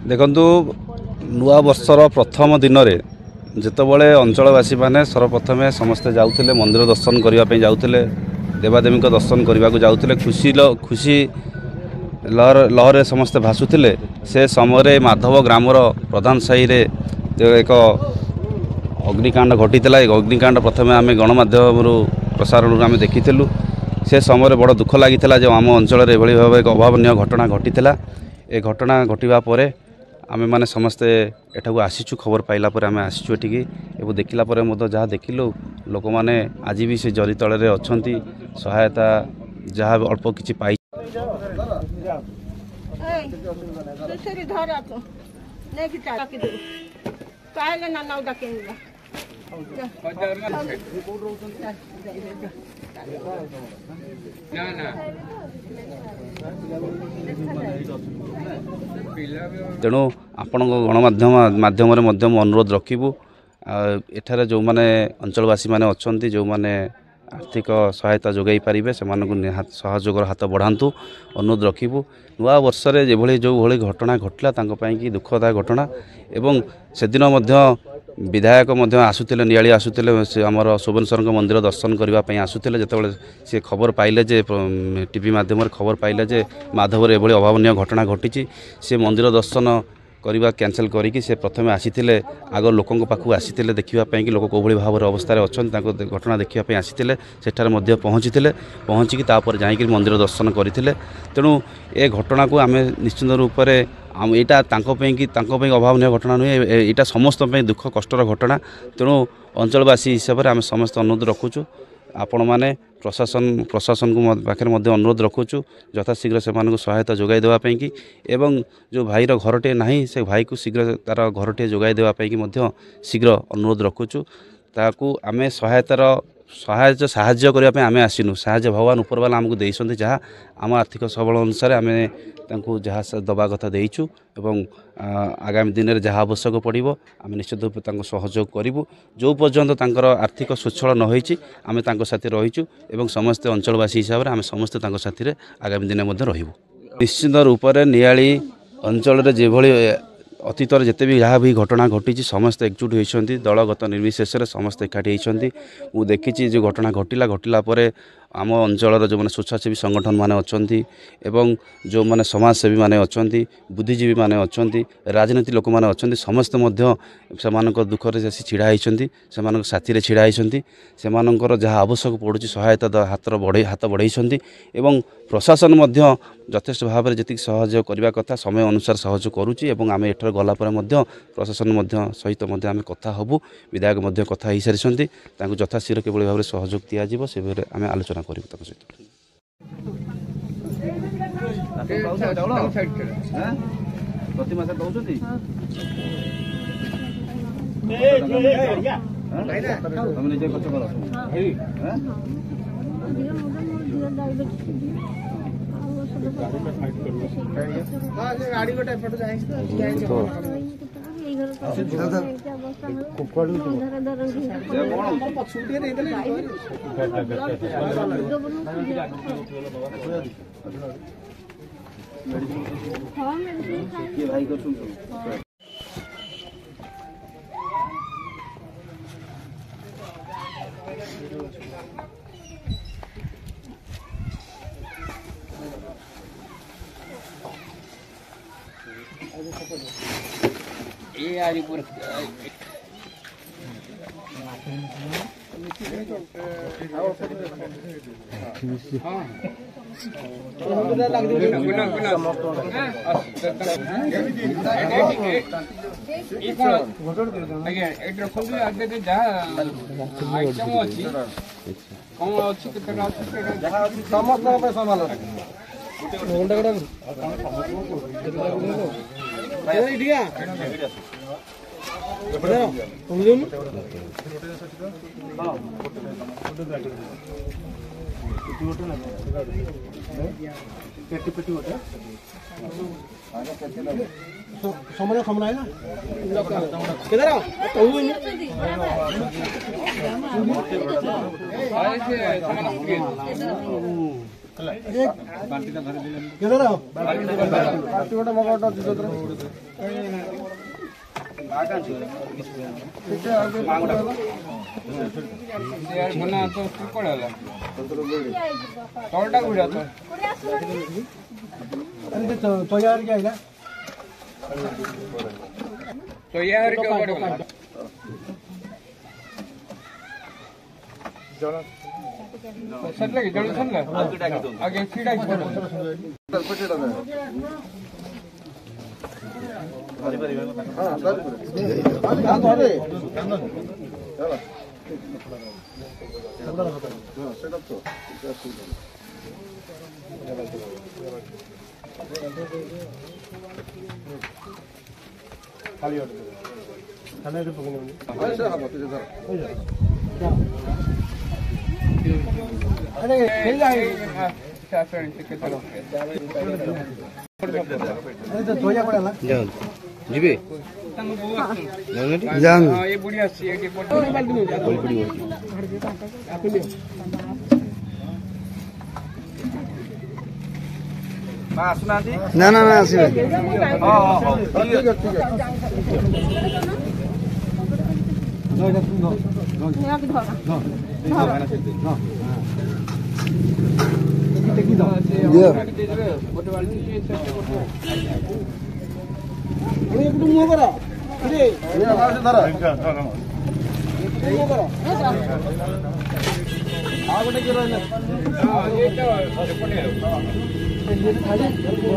देखु नुआ वर्षर प्रथम दिन में जितेबाला अंचलवासी मैंने सर्वप्रथमे समस्ते जाऊे मंदिर दर्शन करने जाऊे देवादेवी दर्शन करने को जाऊे खुशी लहर समस्ते भासुले से समय माधव ग्रामर प्रधान साही रे एक अग्निकांड घटी अग्निकांड प्रथम आम गणमाध्यम प्रसारण आम देखीलु से समय बड़ दुख लगी जो आम अंचल भाव एक अभावन घटना घटी ए घटना घटवा आमे माने समस्ते एठाकू आसीचु खबर पाइला पर आमे आसीचु एठिकी एबो देखिला पर मतो जहाँ देखिलु लोक माने आज भी से जरी तळे रे अछंती सहायता जहाँ अल्प किछि पाइ तेणु आपण गणमाध्यम माध्यम अनुरोध रखिबू एठारे जो माने अंचलवासी माने अछंती जो माने आर्थिक सहायता जोगाई पारिबे से सहयोगर हाथ बढ़ातु अनुरोध रखिबू नुआ वर्ष रे जे भली जो भली घटना घटला तांको पई कि दुखदायक घटना एवं सेदिन विधायक आसुतिले नियाली आसुतिले से आमर सुबनेश्वर मंदिर दर्शन करने आसुतिले जेतेबेले से खबर पाइले जे टीवी माध्यम खबर पाइले जे माधवर एभली अभावनीय घटना घटी से मंदिर दर्शन करवा कैंसल करी से प्रथम आसीथिले आग लोकों पाखु आसीथिले देखिबा कि लोक कोभली भाव अवस्था अछन ताको घटना देखिबा आसीथिले सेठार मध्य पहुँचिकी तापर जाइकि मंदिर दर्शन करथिले तेणु ए घटना को आमे निश्चित रूप से यहाँ अभावनीय घटना नुहे यहाँ समस्त दुख कष्टर घटना तेणु अंचलवासी हिसाब से आम समस्त अनुरोध रखुचु आपण मैंने प्रशासन को पाखे अनुरोध रखुचु यथाशीघ्र से सहायता जोगाई देवाई कि एवं जो भाईर घरटे नहीं से भाई को शीघ्र तार घरटे जोगाई देवाई कि शीघ्र अनुरोध रखुचु ताकू आम सहायतार साहाय्य करने आम आसीनु साहाय्य भगवान उपरवाला आमको देइछन्ति जहाँ आम आर्थिक सबल अनुसार आम तांको जहाँ दबा कथा देइछु एवं आगामी दिन में जहाँ आवश्यक पड़ो आम निश्चित रूप से सहयोग करूँ जो पर्यंत तांकर आर्थिक स्वच्छल न होइछि आम तांको साथी रहीचु एवं समस्त अंचलवासी हिसाब से आम समस्त तांको साथी आगामी दिन में रहबू निश्चित रूप से नियाली अंचल जेभली अतीत जिते भी जहाँ भी घटना घटी समस्त एकजुट होती दलगत निर्विशेष समस्त एकाठी होती मु देखी जो घटना घटिला पर आम अंचल जो मैंने स्वेच्छासेवी संगठन माने अच्छी एवं जो मैंने समाजसेवी माने अच्छी बुद्धिजीवी माने अच्छी राजनीति लोक माने अच्छी समस्त से दुखरे छिड़ा होती से साथी छिड़ा होती से जहाँ आवश्यक पड़ुछि सहायता हाथ बढ़ाई एवं प्रशासन यथेष्ट भाव में जी सहयोग करने कथा समय अनुसार सहयोग करुच्ची आम एठर गलापर प्रशासन सहित आम कथा हबू विधायक कथा हो सारी यथाशीघ्र किभली भाव में सहयोग दिज्व से भाव आम आलोचना करूँ सहित प्रति मास गाड़ी गोटे एपट ये आरीपुर ସମୟ ସମୟ ନା ଯିବେ ଆସୁନାହାନ୍ତି ନା ନା ନା ଆସିବେ ଖାଲି